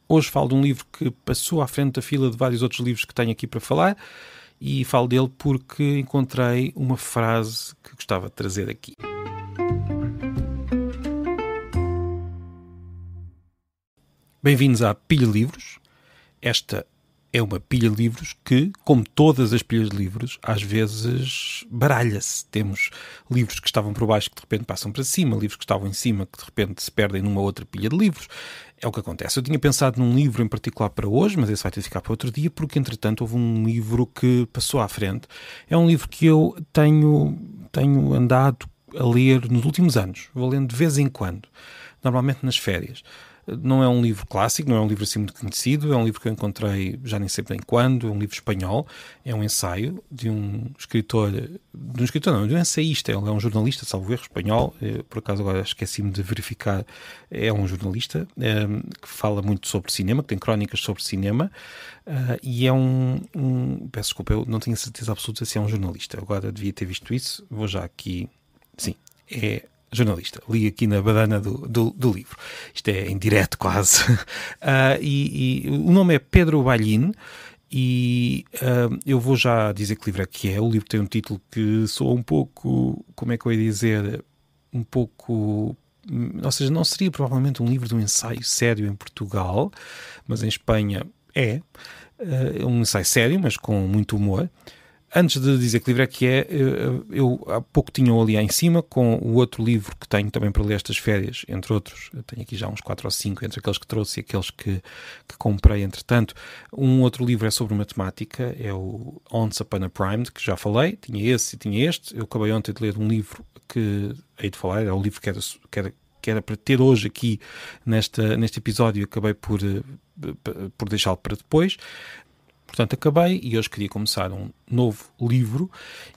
Hoje falo de um livro que passou à frente da fila de vários outros livros que tenho aqui para falar, e falo dele porque encontrei uma frase que gostava de trazer aqui. Bem-vindos à Pilha de Livros. Esta é uma pilha de livros que, como todas as pilhas de livros, às vezes baralha-se. Temos livros que estavam por baixo que de repente passam para cima, livros que estavam em cima que de repente se perdem numa outra pilha de livros. É o que acontece. Eu tinha pensado num livro em particular para hoje, mas esse vai ter de ficar para outro dia, porque entretanto houve um livro que passou à frente. É um livro que eu tenho andado a ler nos últimos anos. Vou lendo de vez em quando, normalmente nas férias. Não é um livro clássico, não é um livro assim muito conhecido, é um livro que eu encontrei já nem sei bem quando, é um livro espanhol, é um ensaio de um escritor, de um ensaísta, ele é um jornalista, salvo erro, espanhol, por acaso agora esqueci-me de verificar, é um jornalista que fala muito sobre cinema, que tem crónicas sobre cinema, e é peço desculpa, eu não tenho certeza absoluta se é um jornalista, agora devia ter visto isso, vou já aqui, sim, é jornalista, li aqui na badana do livro. Isto é em direto quase. E o nome é Pedro Ballín e eu vou já dizer que livro é que é. O livro tem um título que soa um pouco, como é que eu ia dizer, um pouco... Ou seja, não seria provavelmente um livro de um ensaio sério em Portugal, mas em Espanha é. Um ensaio sério, mas com muito humor. Antes de dizer que livro é que é, eu há pouco tinha-o ali em cima com o outro livro que tenho também para ler estas férias, entre outros. Eu tenho aqui já uns 4 ou 5, entre aqueles que trouxe e aqueles que comprei entretanto. Um outro livro é sobre matemática, é o Once Upon a Prime, que já falei. Tinha esse e tinha este. Eu acabei ontem de ler um livro que hei de falar, é o livro que era para ter hoje aqui neste episódio e acabei por deixá-lo para depois. Portanto, acabei e hoje queria começar um novo livro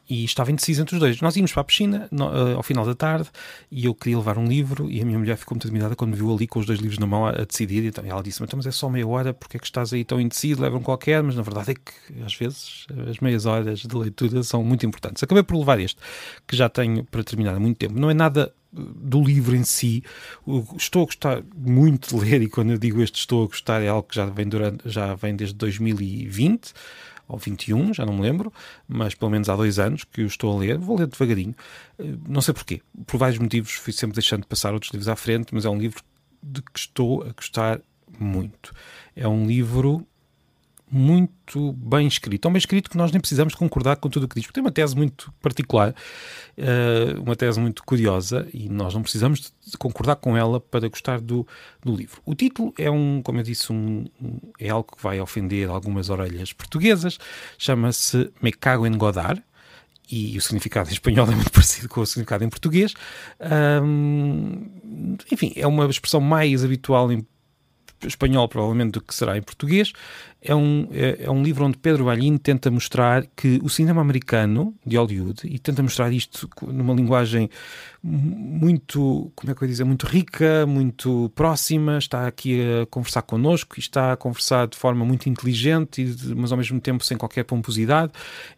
e estava indeciso entre os dois. Nós íamos para a piscina ao final da tarde e eu queria levar um livro e a minha mulher ficou muito admirada quando me viu ali com os 2 livros na mão a decidir. E então ela disse, mas é só meia hora, porque é que estás aí tão indeciso? Leva um qualquer, mas na verdade é que às vezes as meias horas de leitura são muito importantes. Acabei por levar este, que já tenho para terminar há muito tempo. Não é nada do livro em si. Estou a gostar muito de ler, e quando eu digo estou a gostar é algo que já vem desde 2020 ou 21, já não me lembro, mas pelo menos há 2 anos que eu estou a ler. Vou ler devagarinho, não sei porquê, por vários motivos fui sempre deixando de passar outros livros à frente, mas é um livro de que estou a gostar muito. É um livro muito bem escrito, tão bem escrito que nós nem precisamos concordar com tudo o que diz, porque tem uma tese muito particular, uma tese muito curiosa, e nós não precisamos de concordar com ela para gostar do livro. O título é como eu disse, é algo que vai ofender algumas orelhas portuguesas, chama-se Me Cago en Godard, e o significado em espanhol é muito parecido com o significado em português. Enfim, é uma expressão mais habitual em espanhol provavelmente do que será em português. É um livro onde Pedro Ballín tenta mostrar que o cinema americano de Hollywood, e tenta mostrar isto numa linguagem muito, como é que eu ia dizer, muito rica, muito próxima, está aqui a conversar connosco e está a conversar de forma muito inteligente, mas ao mesmo tempo sem qualquer pomposidade.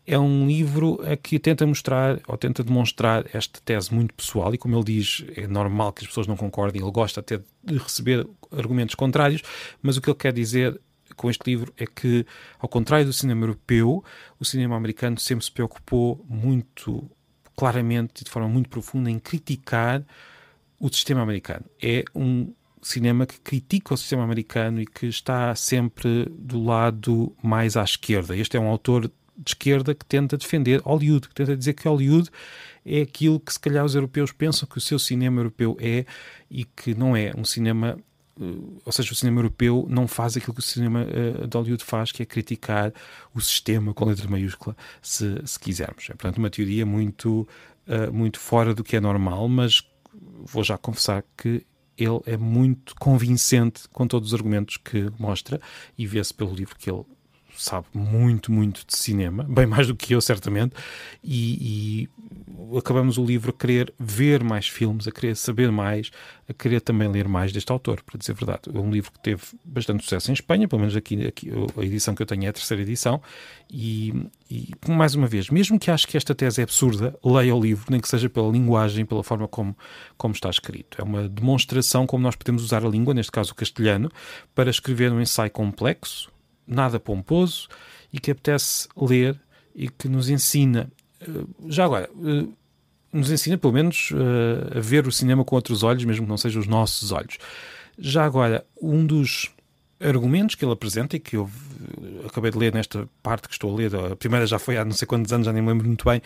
É um livro que tenta mostrar, ou tenta demonstrar esta tese muito pessoal, e como ele diz, é normal que as pessoas não concordem, ele gosta até de receber argumentos contrários, mas o que ele quer dizer com este livro é que, ao contrário do cinema europeu, o cinema americano sempre se preocupou muito claramente e de forma muito profunda em criticar o sistema americano. É um cinema que critica o sistema americano e que está sempre do lado mais à esquerda. Este é um autor de esquerda que tenta defender Hollywood, que tenta dizer que Hollywood é aquilo que se calhar os europeus pensam que o seu cinema europeu é, e que não é um cinema, ou seja, o cinema europeu não faz aquilo que o cinema de Hollywood faz, que é criticar o sistema com letra maiúscula, se quisermos. É, portanto, uma teoria muito fora do que é normal, mas vou já confessar que ele é muito convincente com todos os argumentos que mostra, e vê-se pelo livro que ele sabe muito, muito de cinema, bem mais do que eu, certamente, e acabamos o livro a querer ver mais filmes, a querer saber mais, a querer também ler mais deste autor, para dizer a verdade. É um livro que teve bastante sucesso em Espanha, pelo menos aqui a edição que eu tenho é a terceira edição, e mais uma vez, mesmo que ache que esta tese é absurda, leia o livro, nem que seja pela linguagem, pela forma como está escrito. É uma demonstração como nós podemos usar a língua, neste caso o castelhano, para escrever um ensaio complexo, nada pomposo, e que apetece ler e que nos ensina, já agora, nos ensina pelo menos a ver o cinema com outros olhos, mesmo que não sejam os nossos olhos. Já agora, um dos argumentos que ele apresenta e que eu acabei de ler nesta parte que estou a ler, a primeira já foi há não sei quantos anos, já nem me lembro muito bem,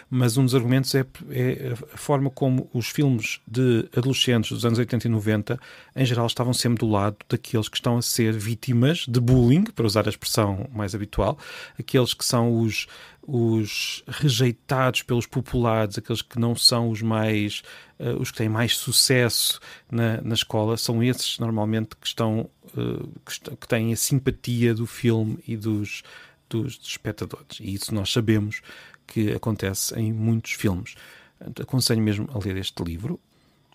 mas um dos argumentos é a forma como os filmes de adolescentes dos anos 80 e 90 em geral estavam sempre do lado daqueles que estão a ser vítimas de bullying, para usar a expressão mais habitual, aqueles que são os rejeitados pelos populares, aqueles que não são os mais os que têm mais sucesso na escola, são esses normalmente que que têm a simpatia do filme e dos espectadores, e isso nós sabemos que acontece em muitos filmes. Aconselho mesmo a ler este livro.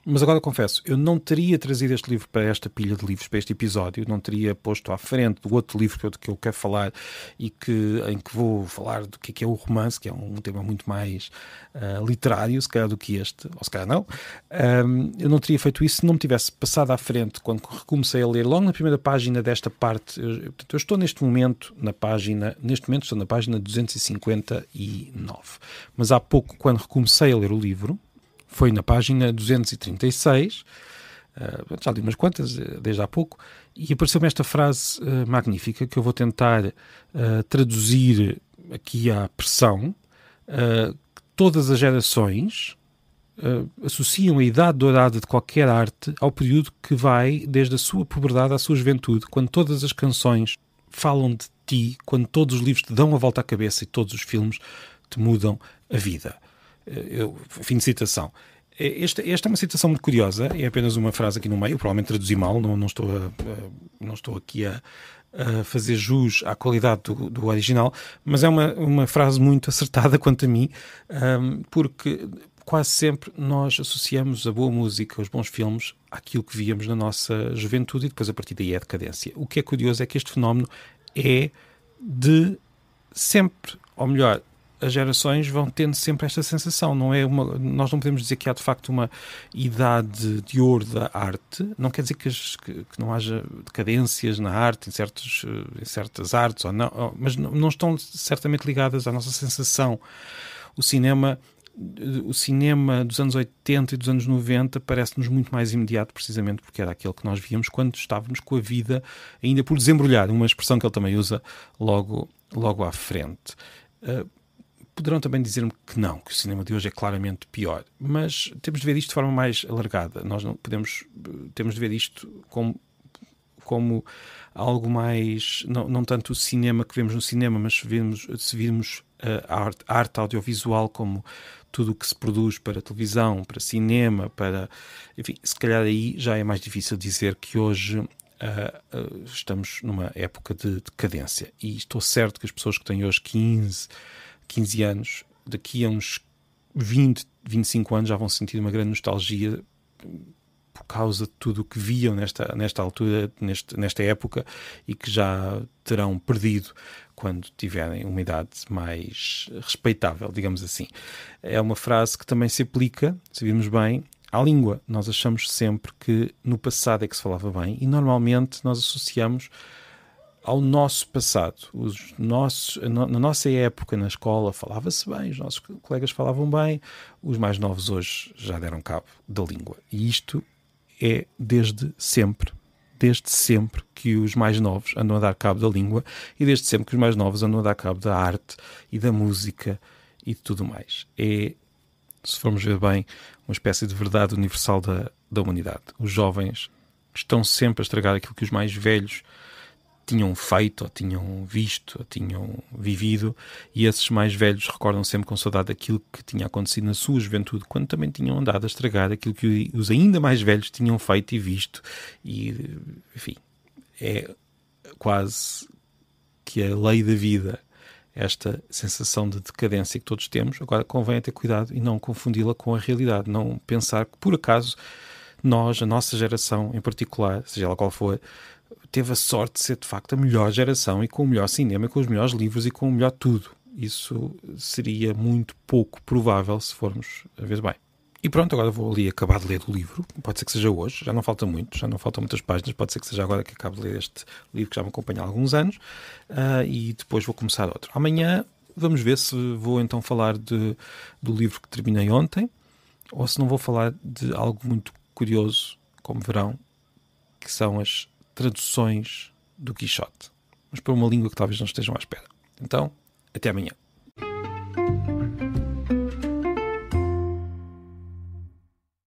Mas agora confesso, eu não teria trazido este livro para esta pilha de livros, para este episódio, não teria posto à frente do outro livro que eu quero falar em que vou falar do que é o romance, que é um tema muito mais literário, se calhar, do que este, ou se calhar não. Eu não teria feito isso se não me tivesse passado à frente quando recomecei a ler, logo na primeira página desta parte. Eu estou neste momento estou na página 259, mas há pouco, quando recomecei a ler o livro, foi na página 236, já li umas quantas, desde há pouco, e apareceu-me esta frase magnífica que eu vou tentar traduzir aqui à pressão. Todas as gerações associam a idade dourada de qualquer arte ao período que vai desde a sua puberdade à sua juventude, quando todas as canções falam de ti, quando todos os livros te dão a volta à cabeça e todos os filmes te mudam a vida. Fim de citação. Esta é uma citação muito curiosa, é apenas uma frase aqui no meio, provavelmente traduzi mal, não estou aqui a fazer jus à qualidade do original, mas é uma frase muito acertada quanto a mim, porque quase sempre nós associamos a boa música, os bons filmes, àquilo que víamos na nossa juventude, e depois a partir daí é a decadência. O que é curioso é que este fenómeno é de sempre, ou melhor, as gerações vão tendo sempre esta sensação. Nós não podemos dizer que há de facto uma idade de ouro da arte. Não quer dizer que não haja decadências na arte, em certas artes, ou não, mas não estão certamente ligadas à nossa sensação. O cinema dos anos 80 e dos anos 90 parece-nos muito mais imediato, precisamente porque era aquele que nós víamos quando estávamos com a vida ainda por desembrulhar, uma expressão que ele também usa logo à frente. Poderão também dizer-me que não, que o cinema de hoje é claramente pior, mas temos de ver isto de forma mais alargada. Nós não temos de ver isto como algo mais, não tanto o cinema que vemos no cinema, mas se virmos a arte audiovisual como tudo o que se produz para televisão, para cinema, enfim, se calhar aí já é mais difícil dizer que hoje estamos numa época de decadência. E estou certo que as pessoas que têm hoje 15 anos, daqui a uns 20, 25 anos já vão sentir uma grande nostalgia por causa de tudo o que viam nesta altura, nesta época, e que já terão perdido quando tiverem uma idade mais respeitável, digamos assim. É uma frase que também se aplica, se virmos bem, à língua. Nós achamos sempre que no passado é que se falava bem, e normalmente nós associamos ao nosso passado. Na nossa época, na escola, falava-se bem, os nossos colegas falavam bem, os mais novos hoje já deram cabo da língua. E isto é desde sempre que os mais novos andam a dar cabo da língua, e desde sempre que os mais novos andam a dar cabo da arte e da música e de tudo mais. É, se formos ver bem, uma espécie de verdade universal da humanidade. Os jovens estão sempre a estragar aquilo que os mais velhos tinham feito, ou tinham visto, ou tinham vivido, e esses mais velhos recordam sempre com saudade daquilo que tinha acontecido na sua juventude, quando também tinham andado a estragar aquilo que os ainda mais velhos tinham feito e visto. E, enfim, é quase que a lei da vida, esta sensação de decadência que todos temos, agora convém ter cuidado e não confundi-la com a realidade, não pensar que por acaso nós, a nossa geração em particular, seja ela qual for, teve a sorte de ser de facto a melhor geração e com o melhor cinema, com os melhores livros e com o melhor tudo. Isso seria muito pouco provável se formos a ver bem. E pronto, agora vou ali acabar de ler o livro. Pode ser que seja hoje, já não falta muito, já não faltam muitas páginas. Pode ser que seja agora que acabe de ler este livro que já me acompanha há alguns anos. E depois vou começar outro. Amanhã vamos ver se vou então falar do livro que terminei ontem, ou se não vou falar de algo muito curioso, como verão, que são as traduções do Quixote. Mas para uma língua que talvez não estejam à espera. Então, até amanhã.